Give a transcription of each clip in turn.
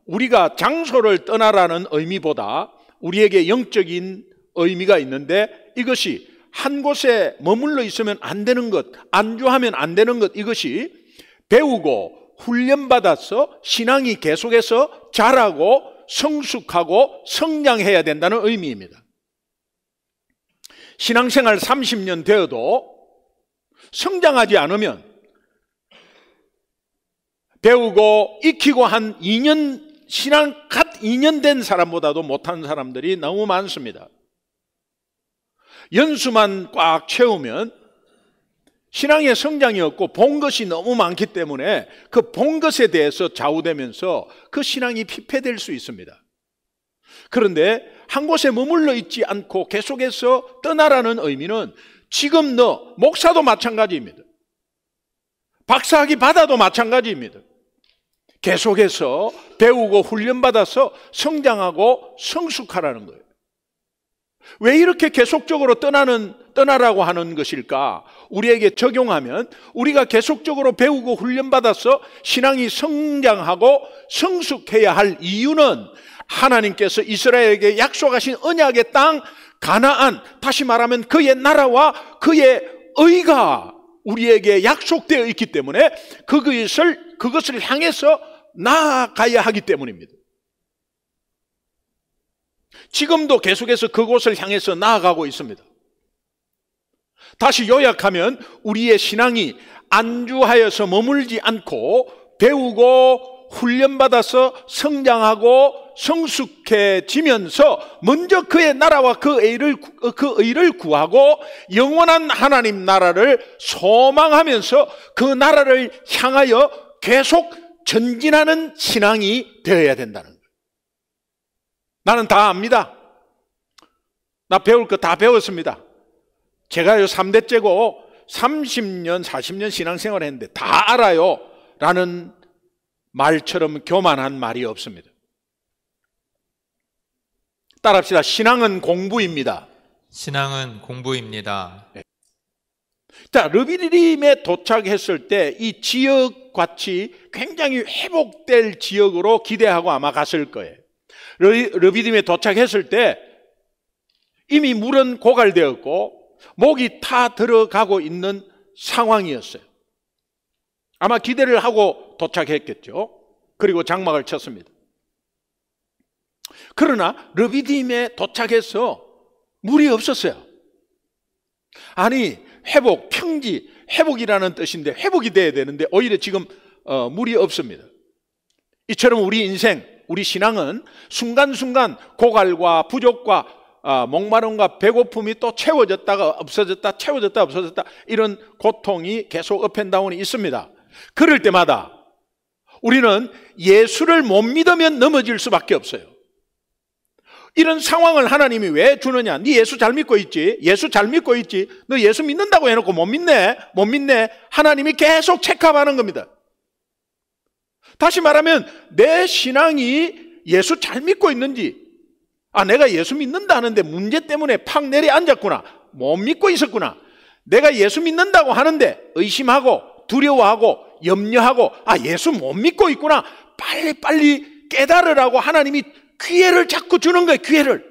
우리가 장소를 떠나라는 의미보다 우리에게 영적인 의미가 있는데, 이것이 한 곳에 머물러 있으면 안 되는 것, 안주하면 안 되는 것, 이것이 배우고 훈련받아서 신앙이 계속해서 자라고 성숙하고 성장해야 된다는 의미입니다. 신앙생활 30년 되어도 성장하지 않으면 배우고 익히고 한 2년, 신앙 갓 2년 된 사람보다도 못한 사람들이 너무 많습니다. 연수만 꽉 채우면 신앙의 성장이 없고 본 것이 너무 많기 때문에 그 본 것에 대해서 좌우되면서 그 신앙이 피폐될 수 있습니다. 그런데 한 곳에 머물러 있지 않고 계속해서 떠나라는 의미는, 지금 너 목사도 마찬가지입니다. 박사학위 받아도 마찬가지입니다. 계속해서 배우고 훈련받아서 성장하고 성숙하라는 거예요. 왜 이렇게 계속적으로 떠나라고 하는 것일까? 우리에게 적용하면, 우리가 계속적으로 배우고 훈련받아서 신앙이 성장하고 성숙해야 할 이유는, 하나님께서 이스라엘에게 약속하신 언약의 땅 가나안, 다시 말하면 그의 나라와 그의 의가 우리에게 약속되어 있기 때문에 그것을 향해서 나아가야 하기 때문입니다. 지금도 계속해서 그곳을 향해서 나아가고 있습니다. 다시 요약하면, 우리의 신앙이 안주하여서 머물지 않고 배우고 훈련받아서 성장하고 성숙해지면서 먼저 그의 나라와 그 의를 구하고 영원한 하나님 나라를 소망하면서 그 나라를 향하여 계속 전진하는 신앙이 되어야 된다는 거예요. 나는 다 압니다. 나 배울 거 다 배웠습니다. 제가요 3대째고 30년 40년 신앙생활을 했는데 다 알아요 라는 말처럼 교만한 말이 없습니다. 따라합시다. 신앙은 공부입니다. 신앙은 공부입니다. 네. 자, 르비딤에 도착했을 때 이 지역같이 굉장히 회복될 지역으로 기대하고 아마 갔을 거예요. 르비딤에 도착했을 때 이미 물은 고갈되었고 목이 타 들어가고 있는 상황이었어요. 아마 기대를 하고 도착했겠죠. 그리고 장막을 쳤습니다. 그러나 르비딤에 도착해서 물이 없었어요. 아니, 회복, 평지, 회복이라는 뜻인데 회복이 돼야 되는데 오히려 지금 물이 없습니다. 이처럼 우리 인생, 우리 신앙은 순간순간 고갈과 부족과 목마름과 배고픔이 또 채워졌다가 없어졌다, 채워졌다 없어졌다, 이런 고통이 계속 업앤다운이 있습니다. 그럴 때마다 우리는 예수를 못 믿으면 넘어질 수밖에 없어요. 이런 상황을 하나님이 왜 주느냐? 네 예수 잘 믿고 있지? 예수 잘 믿고 있지? 너 예수 믿는다고 해놓고 못 믿네? 못 믿네? 하나님이 계속 체크하는 겁니다. 다시 말하면 내 신앙이 예수 잘 믿고 있는지, 내가 예수 믿는다 하는데 문제 때문에 팍 내려앉았구나, 못 믿고 있었구나, 내가 예수 믿는다고 하는데 의심하고 두려워하고 염려하고 예수 못 믿고 있구나, 빨리 깨달으라고 하나님이 기회를 자꾸 주는 거예요. 기회를.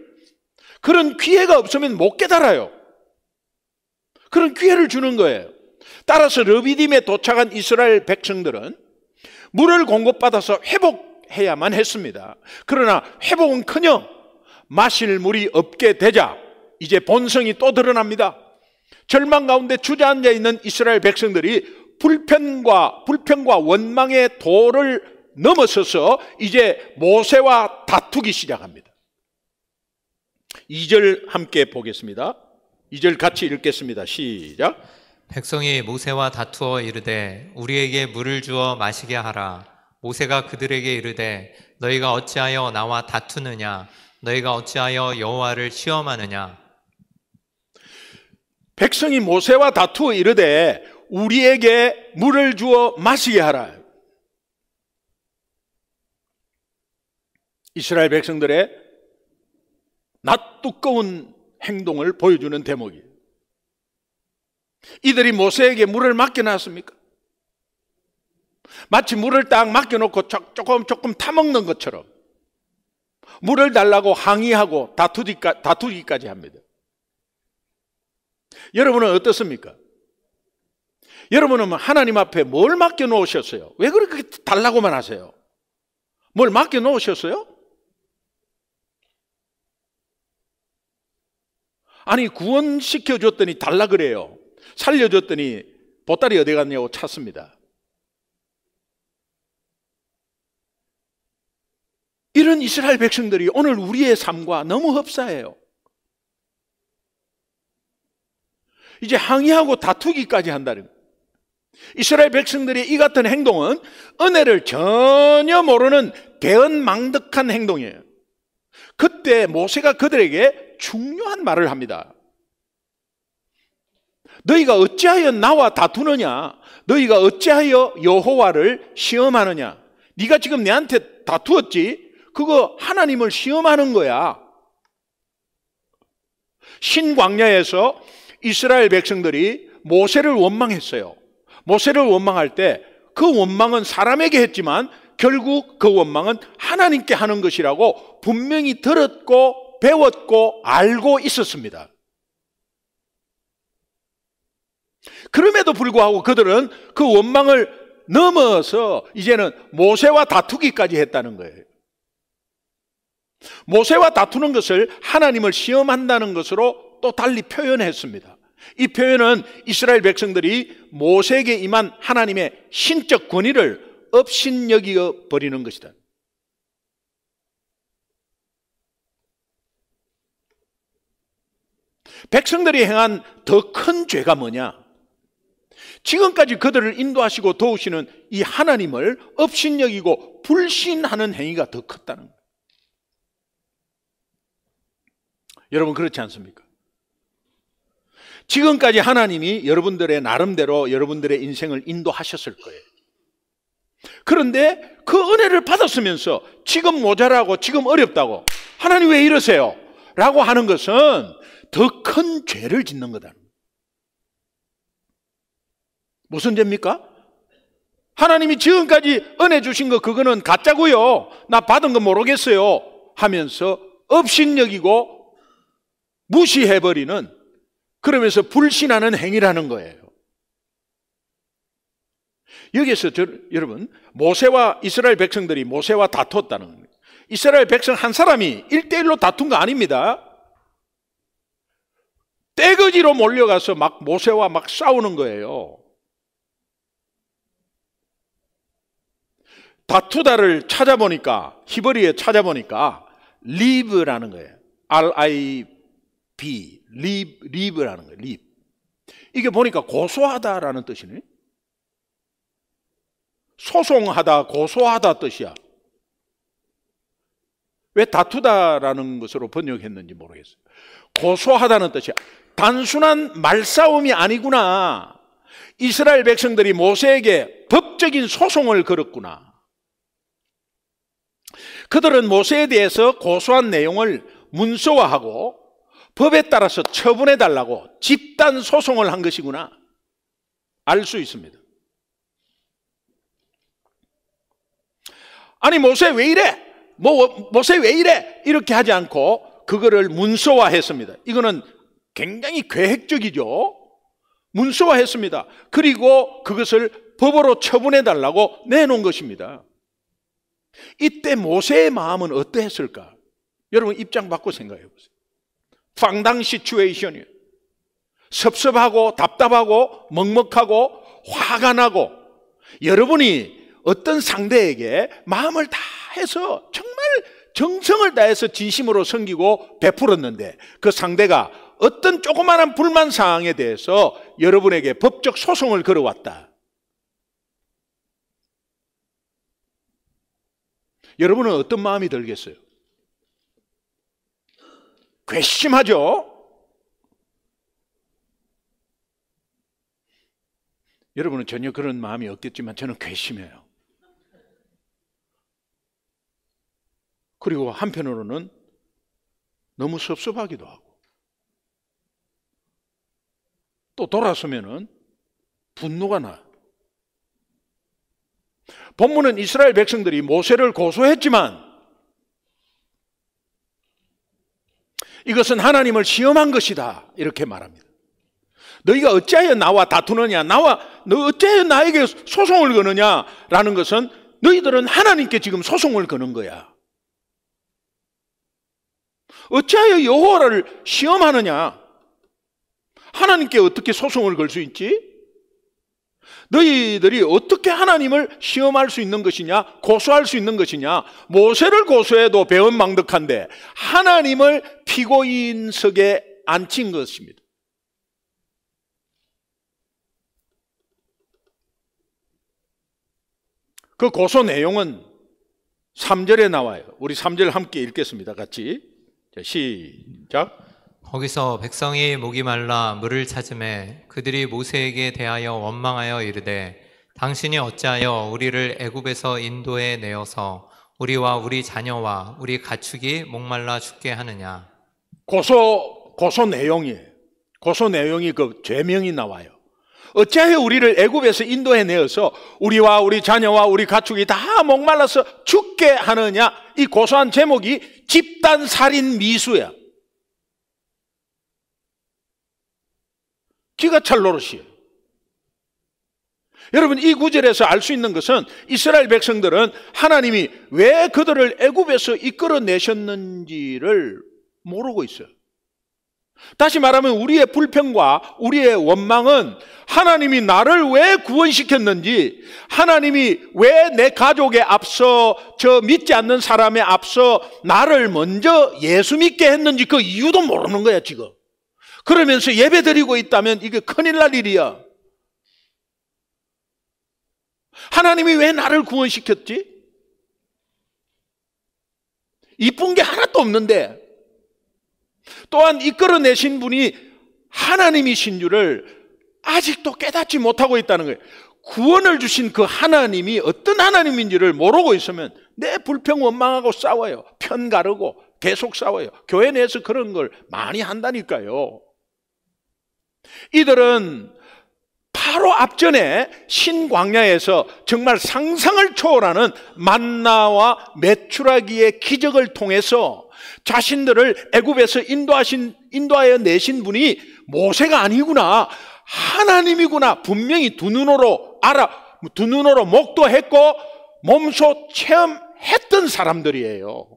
그런 기회가 없으면 못 깨달아요. 그런 기회를 주는 거예요. 따라서 르비딤에 도착한 이스라엘 백성들은 물을 공급받아서 회복해야만 했습니다. 그러나 회복은커녕 마실 물이 없게 되자 이제 본성이 또 드러납니다. 절망 가운데 주저앉아 있는 이스라엘 백성들이 불평과 원망의 도를 넘어서서 이제 모세와 다투기 시작합니다. 2절 함께 보겠습니다. 2절 같이 읽겠습니다. 시작. 백성이 모세와 다투어 이르되 우리에게 물을 주어 마시게 하라. 모세가 그들에게 이르되 너희가 어찌하여 나와 다투느냐? 너희가 어찌하여 여호와를 시험하느냐? 백성이 모세와 다투어 이르되 우리에게 물을 주어 마시게 하라. 이스라엘 백성들의 낯두꺼운 행동을 보여주는 대목이에요. 이들이 모세에게 물을 맡겨놨습니까? 마치 물을 딱 맡겨놓고 조금 타먹는 것처럼 물을 달라고 항의하고 다투기까지 합니다. 여러분은 어떻습니까? 여러분은 하나님 앞에 뭘 맡겨놓으셨어요? 왜 그렇게 달라고만 하세요? 뭘 맡겨놓으셨어요? 아니, 구원시켜줬더니 달라 그래요. 살려줬더니 보따리 어디 갔냐고 찾습니다. 이런 이스라엘 백성들이 오늘 우리의 삶과 너무 흡사해요. 이제 항의하고 다투기까지 한다는 거예요. 이스라엘 백성들의 이 같은 행동은 은혜를 전혀 모르는 배은망덕한 행동이에요. 그때 모세가 그들에게 중요한 말을 합니다. 너희가 어찌하여 나와 다투느냐? 너희가 어찌하여 여호와를 시험하느냐? 네가 지금 내한테 다투었지? 그거 하나님을 시험하는 거야. 신광야에서 이스라엘 백성들이 모세를 원망했어요. 모세를 원망할 때 그 원망은 사람에게 했지만 결국 그 원망은 하나님께 하는 것이라고 분명히 들었고 배웠고 알고 있었습니다. 그럼에도 불구하고 그들은 그 원망을 넘어서 이제는 모세와 다투기까지 했다는 거예요. 모세와 다투는 것을 하나님을 시험한다는 것으로 또 달리 표현했습니다. 이 표현은 이스라엘 백성들이 모세에게 임한 하나님의 신적 권위를 업신여겨 버리는 것이다. 백성들이 행한 더 큰 죄가 뭐냐? 지금까지 그들을 인도하시고 도우시는 이 하나님을 업신여기고 불신하는 행위가 더 컸다는 거예요. 여러분, 그렇지 않습니까? 지금까지 하나님이 여러분들의 나름대로 여러분들의 인생을 인도하셨을 거예요. 그런데 그 은혜를 받았으면서 지금 모자라고 지금 어렵다고 하나님 왜 이러세요? 라고 하는 것은 더 큰 죄를 짓는 거다. 무슨 죄입니까? 하나님이 지금까지 은혜 주신 거 그거는 가짜고요. 나 받은 거 모르겠어요. 하면서 업신여기고 무시해버리는, 그러면서 불신하는 행위라는 거예요. 여기에서 여러분, 모세와 이스라엘 백성들이 모세와 다퉜다는 겁니다. 이스라엘 백성 한 사람이 1대1로 다툰 거 아닙니다. 떼거지로 몰려가서 막 모세와 막 싸우는 거예요. 다투다를 찾아보니까, 히브리에 찾아보니까 리브라는 거예요. R-I-B, 리브라는 거예요. 립. 이게 보니까 고소하다라는 뜻이네. 소송하다, 고소하다 뜻이야. 왜 다투다라는 것으로 번역했는지 모르겠어요. 고소하다는 뜻이야. 단순한 말싸움이 아니구나. 이스라엘 백성들이 모세에게 법적인 소송을 걸었구나. 그들은 모세에 대해서 고소한 내용을 문서화하고 법에 따라서 처분해달라고 집단 소송을 한 것이구나. 알 수 있습니다. 아니, 모세 왜 이래? 모세 왜 이래? 이렇게 하지 않고 그거를 문서화했습니다. 이거는 굉장히 계획적이죠. 문서화했습니다. 그리고 그것을 법으로 처분해달라고 내놓은 것입니다. 이때 모세의 마음은 어떠했을까? 여러분, 입장 바꿔 생각해 보세요. 황당 시츄에이션이에요. 섭섭하고 답답하고 먹먹하고 화가 나고, 여러분이 어떤 상대에게 마음을 다해서 정말 정성을 다해서 진심으로 섬기고 베풀었는데 그 상대가 어떤 조그마한 불만 사항에 대해서 여러분에게 법적 소송을 걸어왔다. 여러분은 어떤 마음이 들겠어요? 괘씸하죠? 여러분은 전혀 그런 마음이 없겠지만 저는 괘씸해요. 그리고 한편으로는 너무 섭섭하기도 하고, 또 돌아서면은 분노가 나요. 본문은 이스라엘 백성들이 모세를 고소했지만 이것은 하나님을 시험한 것이다 이렇게 말합니다. 너희가 어찌하여 나와 다투느냐, 너 어찌하여 나에게 소송을 거느냐라는 것은 너희들은 하나님께 지금 소송을 거는 거야. 어찌하여 여호와를 시험하느냐? 하나님께 어떻게 소송을 걸 수 있지? 너희들이 어떻게 하나님을 시험할 수 있는 것이냐, 고소할 수 있는 것이냐? 모세를 고소해도 배은망덕한데 하나님을 피고인석에 앉힌 것입니다. 그 고소 내용은 3절에 나와요. 우리 3절 함께 읽겠습니다. 같이. 자, 시작. 거기서 백성이 목이 말라 물을 찾음에 그들이 모세에게 대하여 원망하여 이르되 당신이 어찌하여 우리를 애굽에서 인도해 내어서 우리와 우리 자녀와 우리 가축이 목말라 죽게 하느냐. 고소 내용이에요. 고소 내용이 그 죄명이 나와요. 어찌하여 우리를 애굽에서 인도해 내어서 우리와 우리 자녀와 우리 가축이 다 목말라서 죽게 하느냐. 이 고소한 제목이 집단살인 미수야. 기가 찰 노릇이에요. 여러분, 이 구절에서 알 수 있는 것은 이스라엘 백성들은 하나님이 왜 그들을 애굽에서 이끌어내셨는지를 모르고 있어요. 다시 말하면 우리의 불평과 우리의 원망은 하나님이 나를 왜 구원시켰는지, 하나님이 왜 내 가족에 앞서, 저 믿지 않는 사람에 앞서 나를 먼저 예수 믿게 했는지 그 이유도 모르는 거야 지금. 그러면서 예배 드리고 있다면 이게 큰일 날 일이야. 하나님이 왜 나를 구원시켰지? 이쁜 게 하나도 없는데, 또한 이끌어내신 분이 하나님이신 줄을 아직도 깨닫지 못하고 있다는 거예요. 구원을 주신 그 하나님이 어떤 하나님인지를 모르고 있으면 내 불평 원망하고 싸워요. 편 가르고 계속 싸워요. 교회 내에서 그런 걸 많이 한다니까요. 이들은 바로 앞전에 신광야에서 정말 상상을 초월하는 만나와 메추라기의 기적을 통해서 자신들을 애굽에서 인도하여 내신 분이 모세가 아니구나, 하나님이구나 분명히 두 눈으로 목도했고 몸소 체험했던 사람들이에요.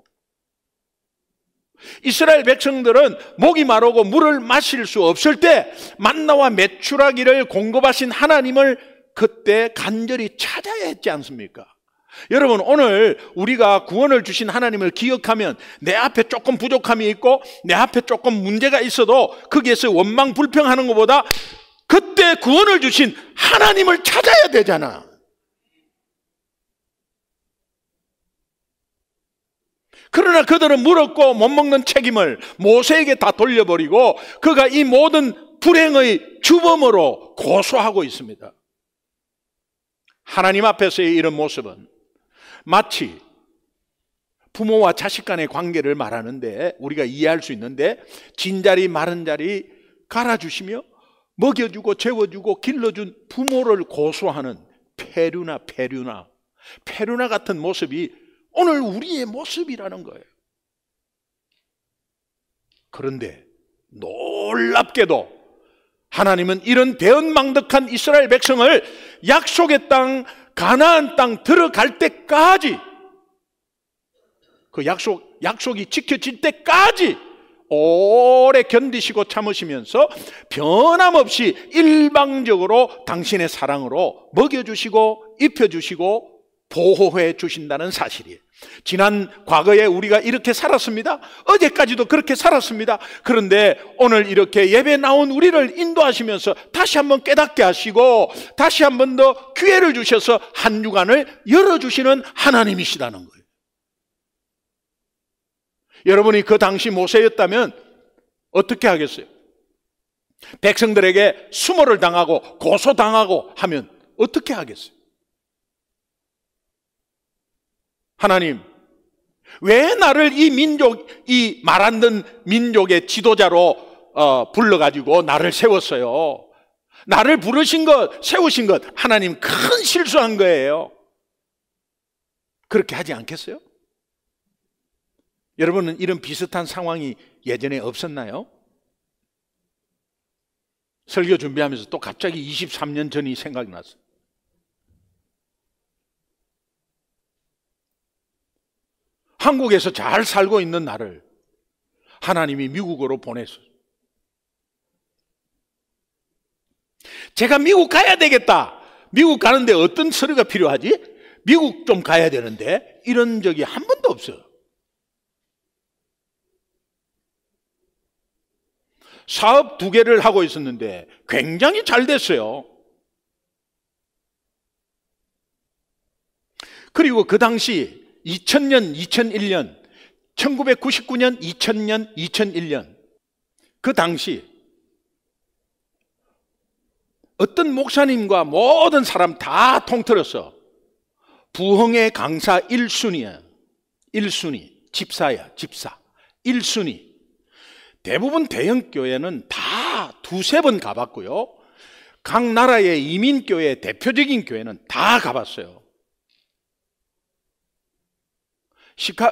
이스라엘 백성들은 목이 마르고 물을 마실 수 없을 때 만나와 메추라기를 공급하신 하나님을 그때 간절히 찾아야 했지 않습니까? 여러분, 오늘 우리가 구원을 주신 하나님을 기억하면 내 앞에 조금 부족함이 있고 내 앞에 조금 문제가 있어도 거기에서 원망 불평하는 것보다 그때 구원을 주신 하나님을 찾아야 되잖아. 그러나 그들은 물었고 못 먹는 책임을 모세에게 다 돌려버리고 그가 이 모든 불행의 주범으로 고소하고 있습니다. 하나님 앞에서의 이런 모습은 마치 부모와 자식 간의 관계를 말하는데 우리가 이해할 수 있는데, 진자리 마른 자리 갈아주시며 먹여주고 재워주고 길러준 부모를 고소하는 페류나 같은 모습이 오늘 우리의 모습이라는 거예요. 그런데 놀랍게도 하나님은 이런 배은망덕한 이스라엘 백성을 약속의 땅, 가나안 땅 들어갈 때까지, 그 약속이 지켜질 때까지 오래 견디시고 참으시면서 변함없이 일방적으로 당신의 사랑으로 먹여주시고 입혀주시고 보호해 주신다는 사실이에요. 지난 과거에 우리가 이렇게 살았습니다. 어제까지도 그렇게 살았습니다. 그런데 오늘 이렇게 예배 나온 우리를 인도하시면서 다시 한번 깨닫게 하시고 다시 한번 더 기회를 주셔서 한 주간을 열어주시는 하나님이시다는 거예요. 여러분이 그 당시 모세였다면 어떻게 하겠어요? 백성들에게 수모를 당하고 고소당하고 하면 어떻게 하겠어요? 하나님, 왜 나를 이 말 안 듣는 민족의 지도자로 불러가지고 나를 세웠어요? 나를 부르신 것, 세우신 것, 하나님 큰 실수한 거예요. 그렇게 하지 않겠어요? 여러분은 이런 비슷한 상황이 예전에 없었나요? 설교 준비하면서 또 갑자기 23년 전이 생각이 났어요. 한국에서 잘 살고 있는 나를 하나님이 미국으로 보냈어요. 제가 미국 가야 되겠다. 미국 가는데 어떤 서류가 필요하지? 미국 좀 가야 되는데 이런 적이 한 번도 없어요. 사업 2개를 하고 있었는데 굉장히 잘 됐어요. 그리고 그 당시 2000년, 2001년, 1999년, 2000년, 2001년 그 당시 어떤 목사님과 모든 사람 다 통틀어서 부흥의 강사 1순위야. 1순위. 집사야, 집사. 1순위. 대부분 대형 교회는 다 2-3번 가봤고요. 각 나라의 이민교회 대표적인 교회는 다 가봤어요.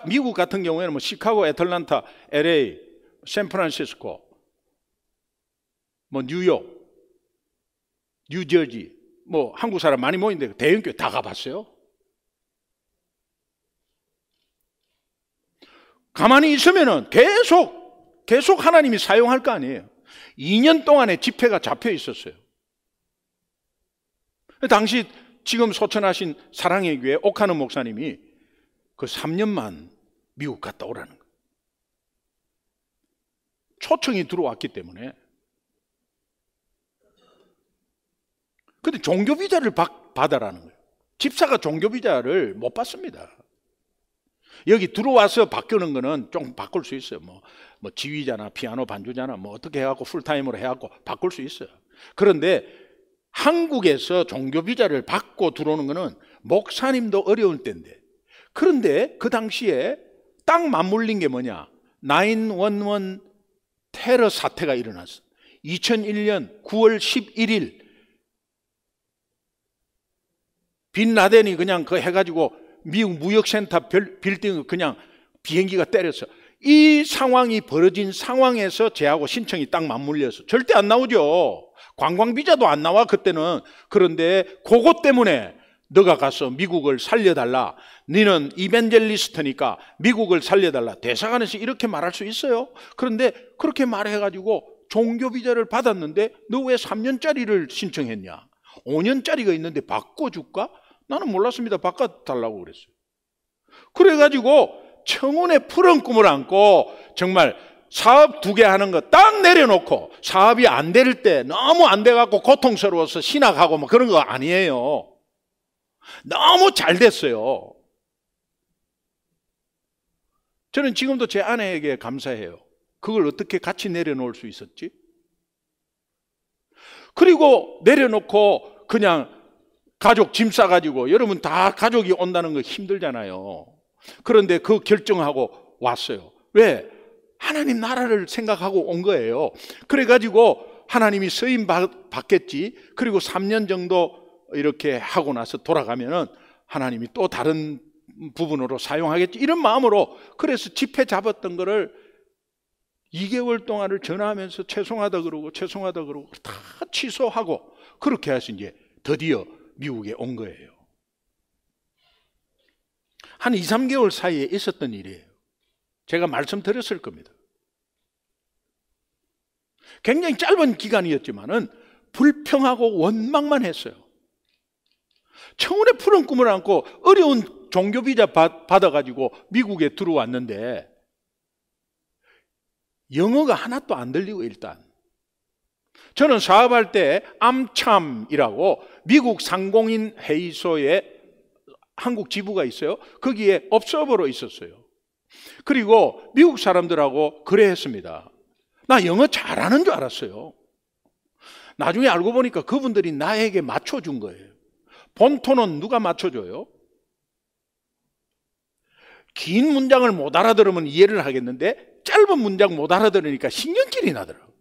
미국 같은 경우에는 뭐 시카고, 애틀란타, LA, 샌프란시스코, 뭐 뉴욕, 뉴저지, 뭐 한국 사람 많이 모이는데 대형 교회 다 가봤어요. 가만히 있으면은 계속 하나님이 사용할 거 아니에요. 2년 동안의 집회가 잡혀 있었어요. 당시 지금 소천하신 사랑의 교회 옥하는 목사님이 그 3년만 미국 갔다 오라는 거예요. 초청이 들어왔기 때문에. 근데 종교 비자를 받아라는 거예요. 집사가 종교 비자를 못 받습니다. 여기 들어와서 바꾸는 거는 좀 바꿀 수 있어요. 뭐 지휘자나 피아노 반주자나 뭐 어떻게 해갖고 풀타임으로 해갖고 바꿀 수 있어요. 그런데 한국에서 종교 비자를 받고 들어오는 거는 목사님도 어려울 때인데, 그런데 그 당시에 딱 맞물린 게 뭐냐? 9/11 테러 사태가 일어났어. 2001년 9월 11일 빈 라덴이 그냥 그 해가지고 미국 무역센터 빌딩을 그냥 비행기가 때렸어. 이 상황이 벌어진 상황에서 제하고 신청이 딱 맞물려서 절대 안 나오죠. 관광비자도 안 나와 그때는. 그런데 그것 때문에 너가 가서 미국을 살려달라. 너는 이벤젤리스트니까 미국을 살려달라. 대사관에서 이렇게 말할 수 있어요. 그런데 그렇게 말해가지고 종교비자를 받았는데 너 왜 3년짜리를 신청했냐? 5년짜리가 있는데 바꿔줄까? 나는 몰랐습니다. 바꿔달라고 그랬어요. 그래가지고 청혼의 푸른 꿈을 안고 정말 사업 2개 하는 거 딱 내려놓고 사업이 안 될 때 너무 안 돼갖고 고통스러워서 신학하고 뭐 그런 거 아니에요. 너무 잘 됐어요. 저는 지금도 제 아내에게 감사해요. 그걸 어떻게 같이 내려놓을 수 있었지? 그리고 내려놓고 그냥 가족 짐 싸가지고, 여러분 다 가족이 온다는 거 힘들잖아요. 그런데 그 결정하고 왔어요. 왜? 하나님 나라를 생각하고 온 거예요. 그래가지고 하나님이 쓰임 받겠지. 그리고 3년 정도 이렇게 하고 나서 돌아가면은 하나님이 또 다른 부분으로 사용하겠지. 이런 마음으로, 그래서 집회 잡았던 거를 2개월 동안을 전화하면서 죄송하다 그러고 다 취소하고 그렇게 해서 이제 드디어 미국에 온 거예요. 한 2-3개월 사이에 있었던 일이에요. 제가 말씀드렸을 겁니다. 굉장히 짧은 기간이었지만은 불평하고 원망만 했어요. 청혼의 푸른 꿈을 안고 어려운 종교비자 받아가지고 미국에 들어왔는데 영어가 하나도 안 들리고, 일단 저는 사업할 때 암참이라고 미국 상공인 회의소에 한국 지부가 있어요. 거기에 업서버로 있었어요. 그리고 미국 사람들하고 그래 했습니다. 나 영어 잘하는 줄 알았어요. 나중에 알고 보니까 그분들이 나에게 맞춰준 거예요. 본토는 누가 맞춰줘요? 긴 문장을 못 알아들으면 이해를 하겠는데 짧은 문장 못 알아들으니까 신경질이 나더라고요.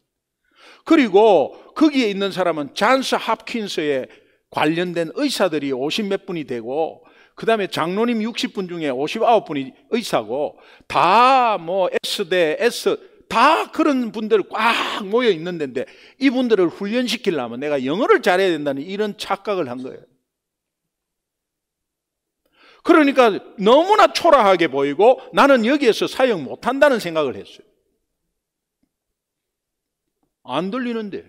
그리고 거기에 있는 사람은 잔스 홉킨스에 관련된 의사들이 50몇 분이 되고, 그 다음에 장로님 60분 중에 59분이 의사고, 다 뭐 S대, S, 다 그런 분들 꽉 모여 있는 데인데, 이분들을 훈련시키려면 내가 영어를 잘해야 된다는 이런 착각을 한 거예요. 그러니까 너무나 초라하게 보이고 나는 여기에서 사역 못한다는 생각을 했어요. 안 들리는데.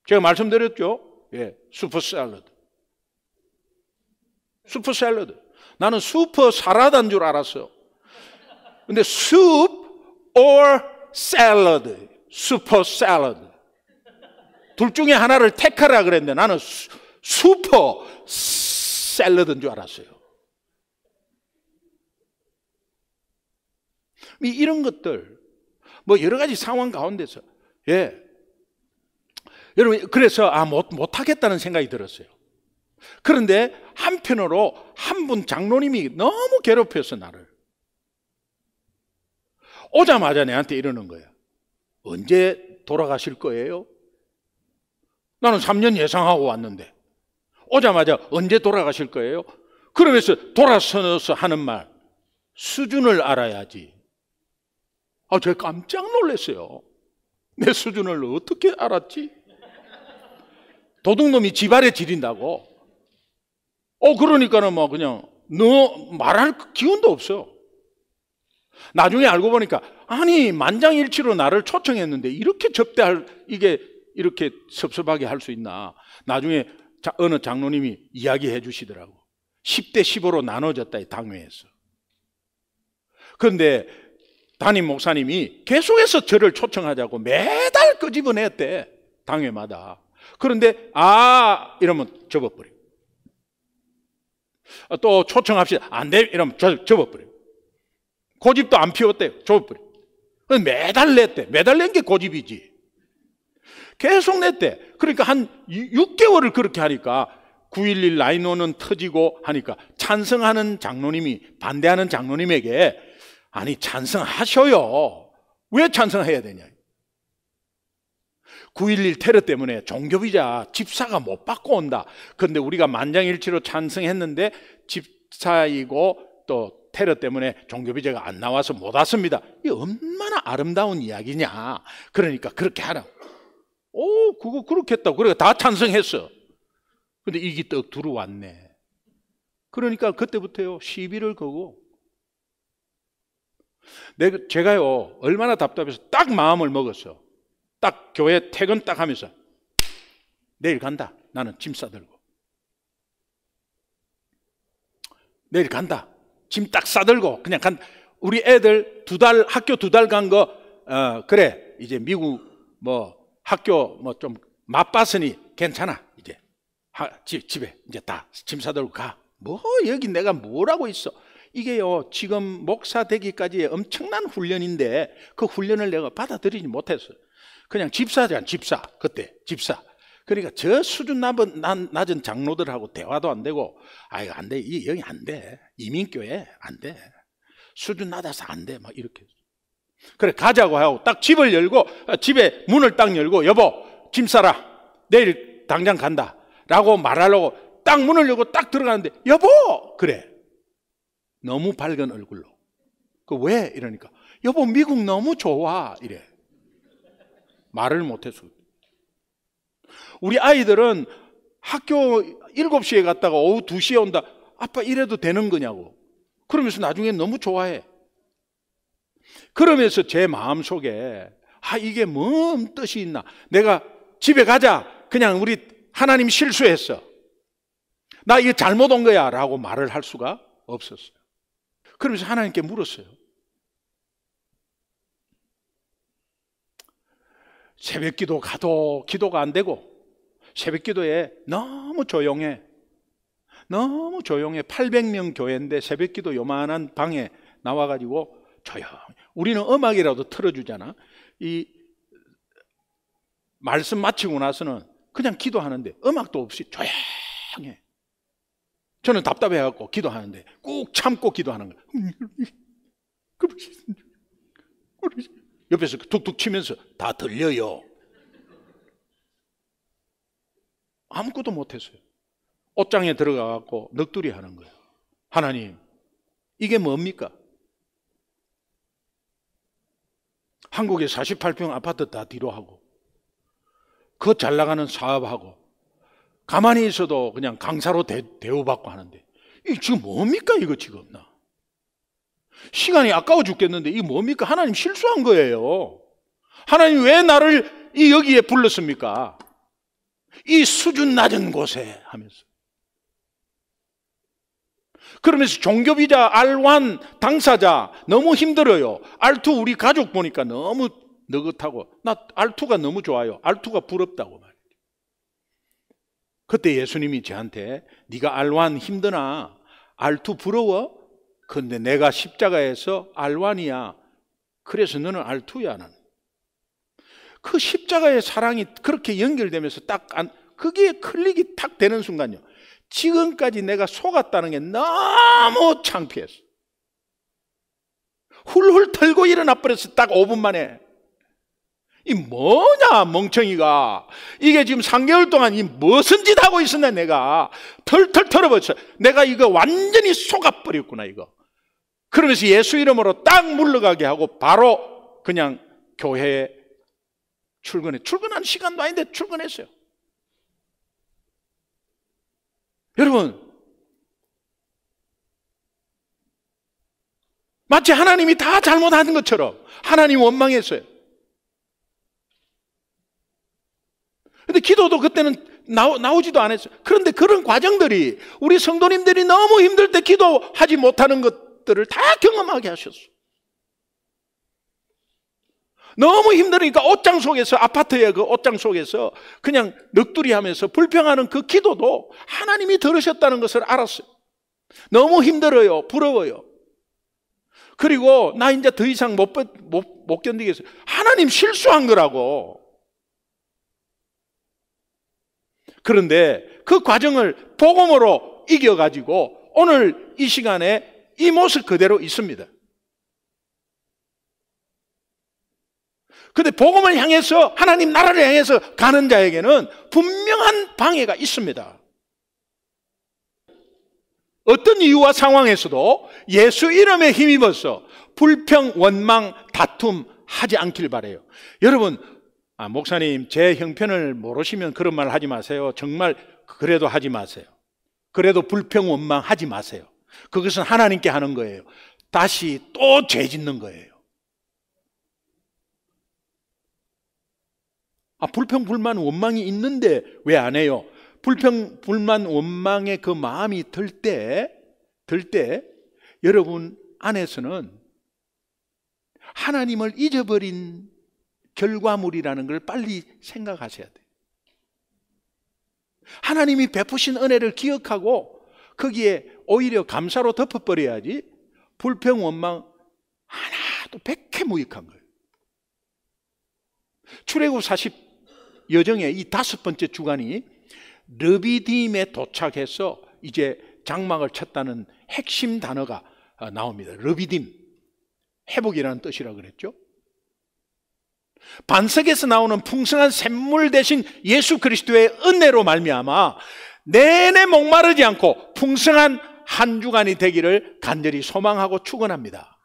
제가 말씀드렸죠? 예, 슈퍼 샐러드. 슈퍼 샐러드. 나는 슈퍼 사라다인 줄 알았어요. 근데 soup or salad. 슈퍼 샐러드. 둘 중에 하나를 택하라 그랬는데 나는 슈퍼 샐러드인 줄 알았어요. 이런 것들, 뭐 여러 가지 상황 가운데서, 예. 여러분, 그래서 못하겠다는 생각이 들었어요. 그런데 한편으로 한 분 장로님이 너무 괴롭혀서 나를. 오자마자 내한테 이러는 거야. 언제 돌아가실 거예요? 나는 3년 예상하고 왔는데. 오자마자 언제 돌아가실 거예요? 그러면서 돌아서서 하는 말, 수준을 알아야지. 제가 깜짝 놀랐어요. 내 수준을 어떻게 알았지? 도둑놈이 집 아래 지린다고. 그러니까는 뭐 그냥 너 말할 기운도 없어. 나중에 알고 보니까 아니 만장일치로 나를 초청했는데 이렇게 이게 이렇게 섭섭하게 할 수 있나. 나중에 어느 장로님이 이야기해 주시더라고. 10대 15로 나눠졌다, 이 당회에서. 그런데 담임 목사님이 계속해서 저를 초청하자고 매달 끄집어냈대, 당회마다. 그런데 이러면 접어버려. 또 초청합시다. 안 돼. 이러면 접어버려. 고집도 안 피웠대. 접어버려. 매달 냈대. 매달 낸 게 고집이지. 계속 냈대. 그러니까 한 6개월을 그렇게 하니까 9.11 라인오는 터지고 하니까 찬성하는 장로님이 반대하는 장로님에게 아니 찬성하셔요. 왜 찬성해야 되냐. 9.11 테러 때문에 종교비자 집사가 못 받고 온다. 그런데 우리가 만장일치로 찬성했는데 집사이고 또 테러 때문에 종교비자가 안 나와서 못 왔습니다. 이게 얼마나 아름다운 이야기냐. 그러니까 그렇게 하라. 그거 그렇게 했다고. 그러니까 다 찬성했어. 근데 이게 떡 들어왔네. 그러니까 그때부터요 시비를 거고. 제가요 얼마나 답답해서 딱 마음을 먹었어. 딱 교회 퇴근 딱 하면서 내일 간다. 나는 짐 싸들고. 내일 간다. 짐 딱 싸들고 그냥 우리 애들 학교 2달 간 거 그래 이제 미국 뭐 학교 뭐 좀 맛봤으니 괜찮아. 이제 집에 이제 다 짐 싸들고 가. 뭐 여기 내가 뭐라고 있어. 이게요 지금 목사 되기까지의 엄청난 훈련인데 그 훈련을 내가 받아들이지 못했어. 그냥 집사잖아. 집사. 그때 집사. 그러니까 저 수준 낮은 장로들하고 대화도 안 되고 안 돼. 여기 안 돼. 이민교회 안 돼. 수준 낮아서 안 돼. 막 이렇게. 그래 가자고 하고 딱 집을 열고 집에 문을 딱 열고 여보 짐 싸라. 내일 당장 간다. 라고 말하려고 딱 문을 열고 딱 들어가는데 여보! 그래. 너무 밝은 얼굴로. 왜? 이러니까 여보 미국 너무 좋아. 이래. 말을 못해서. 우리 아이들은 학교 7시에 갔다가 오후 2시에 온다. 아빠 이래도 되는 거냐고. 그러면서 나중에 너무 좋아해. 그러면서 제 마음속에 이게 뭔 뜻이 있나. 내가 집에 가자. 그냥 우리 하나님 실수했어. 나 이거 잘못 온 거야 라고 말을 할 수가 없었어요. 그러면서 하나님께 물었어요. 새벽기도 가도 기도가 안 되고 새벽기도에 너무 조용해. 너무 조용해. 800명 교회인데 새벽기도 요만한 방에 나와가지고 조용해. 우리는 음악이라도 틀어주잖아. 이 말씀 마치고 나서는 그냥 기도하는데 음악도 없이 조용해. 저는 답답해갖고 기도하는데 꾹 참고 기도하는 거야. 옆에서 툭툭 치면서 다 들려요. 아무것도 못했어요. 옷장에 들어가갖고 넋두리 하는 거예요. 하나님, 이게 뭡니까? 한국에 48평 아파트 다 뒤로 하고, 그 잘 나가는 사업하고, 가만히 있어도 그냥 강사로 대우받고 하는데, 이게 지금 뭡니까, 이거 지금 나? 시간이 아까워 죽겠는데, 이게 뭡니까? 하나님 실수한 거예요. 하나님 왜 나를 여기에 불렀습니까? 이 수준 낮은 곳에 하면서. 그러면서 종교비자, R1 당사자 너무 힘들어요. R2 우리 가족 보니까 너무 느긋하고, 나 R2가 너무 좋아요. R2가 부럽다고 말이에요. 그때 예수님이 저한테 네가 R1 힘드나? R2 부러워? 근데 내가 십자가에서 R1이야. 그래서 너는 R2야. 나는. 그 십자가의 사랑이 그렇게 연결되면서 그게 클릭이 탁 되는 순간요, 지금까지 내가 속았다는 게 너무 창피했어. 훌훌 털고 일어나 버렸어. 딱 5분 만에. 이 뭐냐 멍청이가, 이게 지금 3개월 동안 이 무슨 짓 하고 있었나. 내가 털털 털어버렸어. 내가 이거 완전히 속아버렸구나 이거. 그러면서 예수 이름으로 딱 물러가게 하고 바로 그냥 교회에 출근한 시간도 아닌데 출근했어요. 여러분, 마치 하나님이 다 잘못하는 것처럼 하나님 원망했어요. 근데 기도도 그때는 나오지도 않았어요. 그런데 그런 과정들이, 우리 성도님들이 너무 힘들 때 기도하지 못하는 것들을 다 경험하게 하셨어요. 너무 힘드니까 옷장 속에서, 아파트의 그 옷장 속에서 그냥 넋두리 하면서 불평하는 그 기도도 하나님이 들으셨다는 것을 알았어요. 너무 힘들어요. 부러워요. 그리고 나 이제 더 이상 못 견디겠어요. 하나님 실수한 거라고. 그런데 그 과정을 복음으로 이겨가지고 오늘 이 시간에 이 모습 그대로 있습니다. 근데 복음을 향해서, 하나님 나라를 향해서 가는 자에게는 분명한 방해가 있습니다. 어떤 이유와 상황에서도 예수 이름에 힘입어서 불평, 원망, 다툼 하지 않길 바라요. 여러분, 목사님 제 형편을 모르시면 그런 말 하지 마세요. 정말 그래도 하지 마세요. 그래도 불평, 원망 하지 마세요. 그것은 하나님께 하는 거예요. 다시 또 죄 짓는 거예요. 불평, 불만, 원망이 있는데 왜 안 해요? 불평, 불만, 원망의 그 마음이 들 때 여러분 안에서는 하나님을 잊어버린 결과물이라는 걸 빨리 생각하셔야 돼요. 하나님이 베푸신 은혜를 기억하고 거기에 오히려 감사로 덮어버려야지, 불평, 원망 하나도 백해무익한 거예요. 출애굽 40 여정의 이 5번째 주간이 르비딤에 도착해서 이제 장막을 쳤다는 핵심 단어가 나옵니다. 르비딤, 회복이라는 뜻이라고 그랬죠. 반석에서 나오는 풍성한 샘물 대신 예수 그리스도의 은혜로 말미암아 내내 목마르지 않고 풍성한 한 주간이 되기를 간절히 소망하고 축원합니다.